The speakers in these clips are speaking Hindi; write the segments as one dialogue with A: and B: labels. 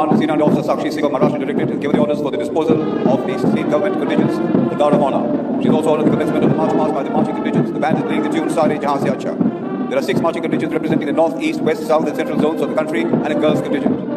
A: Command Senior Under Officer Sakshi Singh of Maharashtra Directorate has given the orders for the disposal of the state government contingents, the Guard of Honor. She has also ordered the commencement of the march by the marching contingents. The band is playing the tune Sare Jahan Se Acha. There are 6 marching contingents representing the north, east, west, south and central zones of the country and a girls contingent.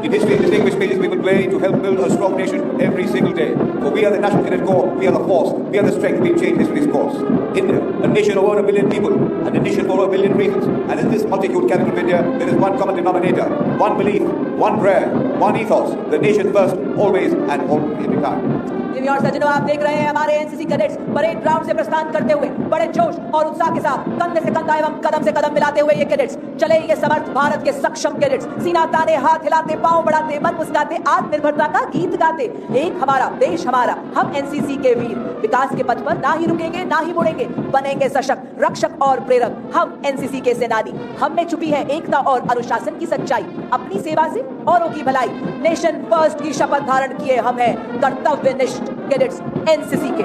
A: In history, distinguished pages we will play to help build a strong nation every single day. For we are the National Cadet Corps, we are the force, we are the strength, we change history's course. India, a nation of over 1 billion people, and a nation for over 1 billion reasons. And in this multitude capital of India, there is one common denominator, one belief, one prayer, one ethos, the nation first, always and always every time.
B: और सज्जनों, आप देख रहे हैं हमारे एनसीसी कैडेट्स परेड ग्राउंड से प्रस्थान करते हुए बड़े जोश और उत्साह के साथ कंधे से कंधा एवं कदम से कदम मिलाते हुए ये कैडेट्स चले। ये समर्थ भारत के सक्षम कैडेट्स सीना ताने, हाथ हिलाते, पांव बढ़ाते, मन मुस्कुराते, आत्मनिर्भरता का गीत गाते। एक हमारा देश हमारा, हम एनसीसी के वीर विकास के पथ पर ना ही रुकेंगे ना ही मुड़ेंगे, बनेंगे सशक्त, रक्षक और प्रेरक। हम एनसीसी के सेनानी, हम में छुपी है एकता और अनुशासन की सच्चाई। अपनी सेवा से औरों की भलाई, नेशन फर्स्ट की शपथ धारण किए हम हैं कर्तव्यनिष्ठ कैडेट्स एनसीसी के।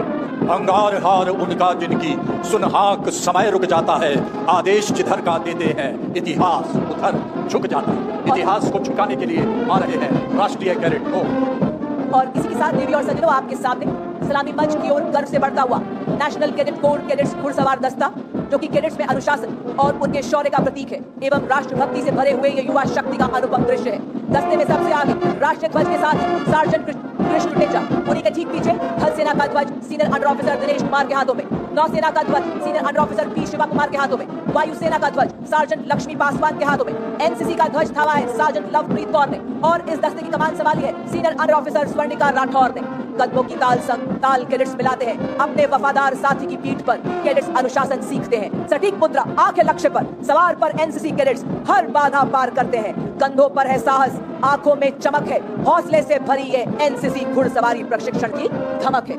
C: अंगार हार उनका जिनकी सुनहाक समय रुक जाता है, आदेश जिधर का देते हैं इतिहास उधर झुक जाता है। इतिहास को झुकाने के लिए आ रहे हैं राष्ट्रीय कैडेट कोर।
B: और इसी के साथ देवी और सज्जनों, आपके सामने सलामी मंच की ओर गर्व से बढ़ता हुआ नेशनल कैडेट कोर कैडेट्स घुड़सवार दस्ता, जो कि कैडेट्स में अनुशासन और उनके शौर्य का प्रतीक है एवं राष्ट्रभक्ति से भरे हुए ये युवा शक्ति का अनुपम दृश्य है। दस्ते में सबसे आगे राष्ट्रीय ध्वज के साथ सार्जेंट कृष्ण टेचा, उन्हीं के ठीक पीछे थल सेना का ध्वज senior under officer Dinesh Kumar के हाथों में, नौसेना का ध्वज senior under officer P Shiva Kumar के हाथों में, वायुसेना का ध्वज सार्जेंट लक्ष्मी पासवान के हाथों में, एनसीसी का ध्वज थामा है सार्जेंट लवप्रीत कौर ने और इस दस्ते की कमान संभाली है senior under officer Swarnika Rathore ने। कदमों की ताल संग ताल कैडेट्स मिलाते हैं, अपने वफादार साथी की पीठ पर कैडेट्स अनुशासन सीखते हैं। सटीक मुद्रा, आंखें लक्ष्य पर, सवार पर एनसीसी कैडेट्स हर बाधा पार करते हैं। कंधों पर है साहस, आंखों में चमक है, हौसले से भरी ये एनसीसी घुड़सवारी प्रशिक्षण की धमक है।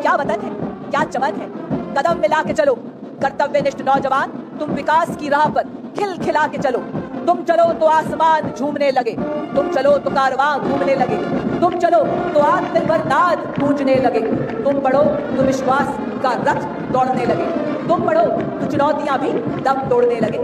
B: क्या वतन है, क्या चमन है, कदम मिला के चलो कर्तव्यनिष्ठ नौजवान, तुम विकास की राह पर खिल खिला के चलो। तुम चलो तो आसमान झूमने लगे, तुम चलो तो कारवां घूमने लगे, तुम चलो तो आत्मनिर्भर नाद गूंजने लगे, तुम बढ़ो तो विश्वास का रथ दौड़ने लगे, तुम बढ़ो तो चुनौतियां भी दम तोड़ने लगे।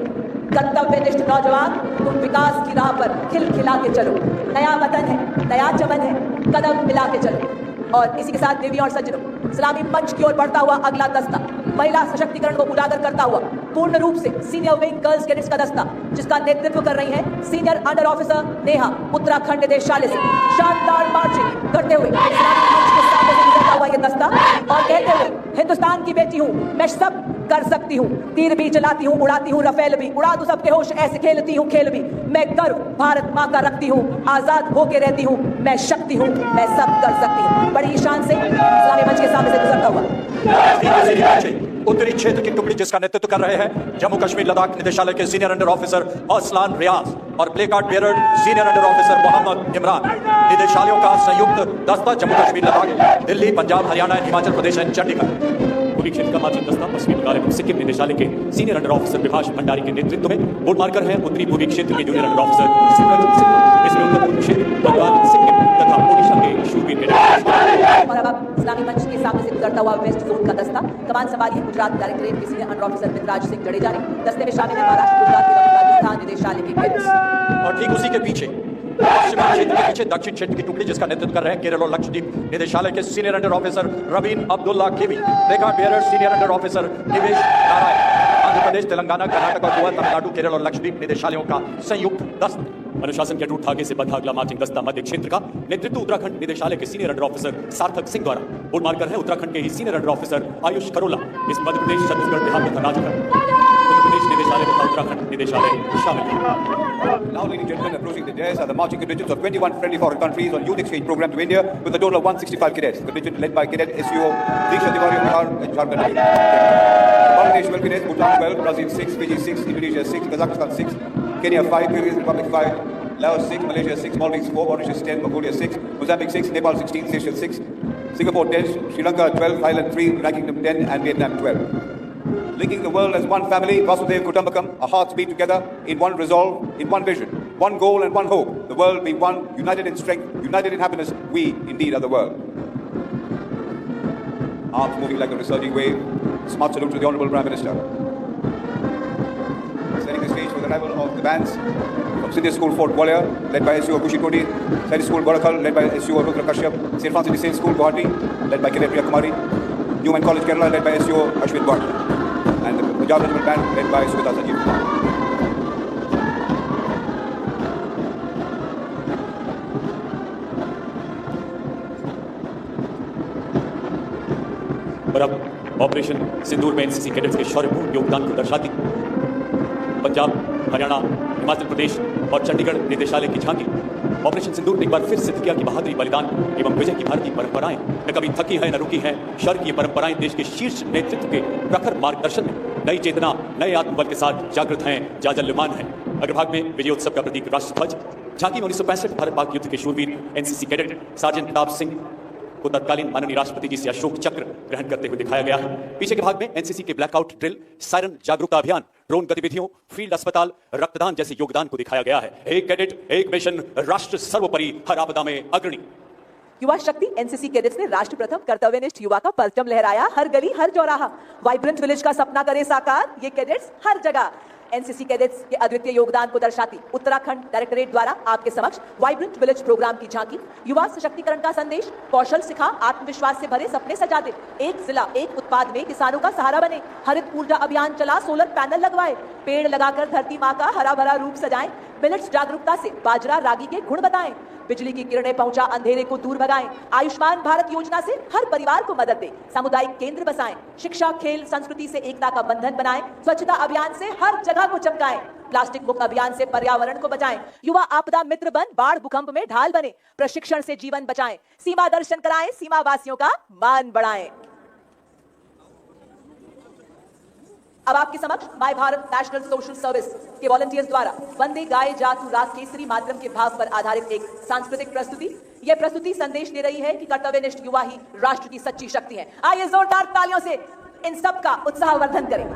B: कर्तव्यनिष्ठ नौजवान, तुम विकास की राह पर खिल खिला के चलो। नया वतन है, नया चमन है, कदम मिला के चलो। और इसी के साथ देवी और सज्जनों, सलामी मंच की ओर बढ़ता हुआ अगला दस्ता महिला सशक्तिकरण को उजागर करता हुआ पूर्ण रूप से सीनियर विंग गर्ल्स कैडेट्स का दस्ता, जिसका नेतृत्व कर रही है senior under officer Neha Uttarakhand निदेशालय से। शानदार मार्चिंग करते हुए सलामी मंच के सामने से गुजरता हुआ ये दस्ता और कहते हुए, हिंदुस्तान की बेटी हूँ, मैं सब कर सकती हूँ, तीर भी चलाती हूँ, उड़ाती हूँ रफेल भी, उड़ा दूं सबके होश, ऐसे खेलती हूँ खेल भी। मैं गर्व भारत माँ का रखती हूँ, आजाद होके रहती हूँ, मैं शक्ति हूँ, मैं सब कर सकती हूँ। बड़ी शान से सलामी मंच के सामने से गुजरता हुआ
C: उत्तरी क्षेत्र की टुकड़ी जिसका नेतृत्व कर रहे हैं जम्मू कश्मीर लद्दाख निदेशालय के senior under officer Aslan Riyaz और placard bearer senior under officer Mohammad Imran. निदेशालयों का संयुक्त दस्ता जम्मू कश्मीर लद्दाख दिल्ली पंजाब हरियाणा हिमाचल प्रदेश एंड चंडीगढ़। पूर्वी क्षेत्र का मार्चिंग दस्ता पश्चिमी बंगाल एवं सिक्किम निदेशालय के senior under officer Vibhash Bhandari के नेतृत्व में बोर्ड मार्कर है उत्तरी पूर्वी क्षेत्र के जूनियर अंडर ऑफिसर सिमरन सिंह। इसमें उत्तर पूर्वी क्षेत्र बंगाल, सिक्किम तथा ओडिशा के शूरवीर कैडेट।
B: और अब इस्लामी मंच के सामने से गुजरता हुआ वेस्ट जोन का दस्ता कमान संभाली है गुजरात डायरेक्टरेट के senior under officer Mitraj Singh Jadeja ने। दस्ते में शामिल है महाराष्ट्र, गुजरात एवं राजस्थान निदेशालय के कैडेट्स।
C: और ठीक उसी के पीछे पश्चिमी क्षेत्र के पीछे दक्षिण क्षेत्र की टुकड़ी जिसका नेतृत्व कर रहे हैं केरल और लक्षद्वीप निदेशालय के senior under officer Raveen Abdulla KV, placard bearer senior under officer Nivesh Narayan. Andhra Pradesh, Telangana, Karnataka और गोवा, तमिलनाडु, केरल और लक्षद्वीप निदेशालयों का संयुक्त दस्ता। अनुशासन के अटूट धागे से बंधा अगला मार्चिंग दस्ता मध्य क्षेत्र का नेतृत्व उत्तराखंड निदेशालय के सीनियर अंडर ऑफिसर सार्थक सिंह द्वारा। बोर्ड मार्कर है उत्तराखंड के ही senior under officer Ayush Kharola. इस मध्य प्रदेश, छत्तीसगढ़, बिहार तथा झारखंड उत्तर प्रदेश निदेशालय तथा उत्तराखंड निदेशालय शामिल है।
A: Now, ladies and gentlemen, approaching the dais are the marching contingents of 21 friendly foreign countries on youth exchange program to India with a total of 165 cadets. The contingent led by Cadet SUO Diksha Tiwari of Bihar and Jharkhand. Bangladesh 12 cadets, Bhutan 12, Brazil 6, Fiji 6, Indonesia 6, Kazakhstan 6, Kenya 5, Kyrgyz Republic 5, Laos 6, Malaysia 6, Maldives 4, Mauritius 10, Mongolia 6, Mozambique 6, Nepal 16, Seychelles 6, Singapore 10, Sri Lanka 12, Thailand 3, United Kingdom 10 and Vietnam 12. Linking the world as one family, Vasudev Kutumbakam, our hearts beat together in one resolve, in one vision, one goal and one hope. The world be one, united in strength, united in happiness. We indeed are the world. Arms moving like a resurging wave. Smart salute to the Honourable Prime Minister. Setting the stage for the arrival of the bands. Cynthia School, Fort Gwalior, led by SUO Kushi Kodi. Sari School, Borakal, led by SUO Rudra Kashyap. St. Francis de Sales School, Guwahati, led by Cadet Priya Kumari. Newman College, Kerala, led by SUO Ashwin Bhatt. And the Punjab Regiment Band, led by Subhita Sanjeev Kumar.
C: और अब ऑपरेशन सिंदूर में एनसीसी कैडेट्स के शौर्यपूर्ण योगदान को दर्शाती पंजाब, हरियाणा, हिमाचल प्रदेश और चंडीगढ़ निदेशालय की झांकी। ऑपरेशन सिंदूर ने एक बार फिर सिद्ध किया कि बहादुरी, बलिदान एवं विजय की भारतीय परंपराएं न कभी थकी है न रुकी हैं। शौर्य की ये परंपराएं देश के शीर्ष नेतृत्व के प्रखर मार्गदर्शन में नई चेतना, नए आत्मबल के साथ जागृत हैं, जाजल्यमान हैं। अग्रभाग में विजयोत्सव का प्रतीक राष्ट्रध्वज, झांकी में 1965 भारत पाक युद्ध के शूरवीर NCC cadet sergeant Pratap Singh को तत्कालीन माननीय राष्ट्रपति जी से अशोक चक्र ग्रहण करते हुए दिखाया गया है। पीछे के भाग में एनसीसी के ब्लैकआउट ड्रिल, सायरन जागरूकता अभियान, ड्रोन गतिविधियों, फील्ड अस्पताल, रक्तदान जैसे योगदान को दिखाया गया है। एक कैडेट, एक मिशन, राष्ट्र सर्वोपरि, हर आपदा में अग्रणी।
B: युवा शक्ति एनसीसी कैडेट्स ने राष्ट्र प्रथम कर्तव्यनिष्ठ युवा का परचम लहराया। हर गली, हर चौराहा, वाइब्रेंट विलेज का सपना करे साकार। ये कैडेट्स हर जगह। एनसीसी कैडेट्स के अद्वितीय योगदान को दर्शाती उत्तराखंड डायरेक्टरेट द्वारा आपके समक्ष वाइब्रेंट विलेज प्रोग्राम की झांकी। युवा सशक्तिकरण का संदेश, कौशल सिखा, आत्मविश्वास से भरे सपने सजा दे। एक जिला, एक उत्पाद में किसानों का सहारा बने। हरित ऊर्जा अभियान चला, सोलर पैनल लगवाए। पेड़ लगाकर धरती माँ का हरा भरा रूप सजाएं। मिलेट्स जागरूकता से बाजरा, रागी के गुण बताएं। बिजली की किरणें पहुंचा, अंधेरे को दूर भगाएं। आयुष्मान भारत योजना से हर परिवार को मदद दे। सामुदायिक केंद्र बसाएं। शिक्षा, खेल, संस्कृति से एकता का बंधन बनाएं। स्वच्छता अभियान से हर जगह को चमकाएं। प्लास्टिक मुक्त अभियान से पर्यावरण को बचाएं। युवा आपदा मित्र बन, बाढ़ भूकंप में ढाल बने। प्रशिक्षण से जीवन बचाएं। सीमा दर्शन कराएं, सीमा वासियों का मान बढ़ाएं। अब आपके समक्ष my Bharat national social service के वॉलंटियर्स द्वारा वंदे गाए जातु राग केसरी मातरम के भाव पर आधारित एक सांस्कृतिक प्रस्तुति। यह प्रस्तुति संदेश दे रही है कि कर्तव्यनिष्ठ युवा ही राष्ट्र की सच्ची शक्ति है। आइए जोरदार तालियों से इन सब का उत्साहवर्धन करें।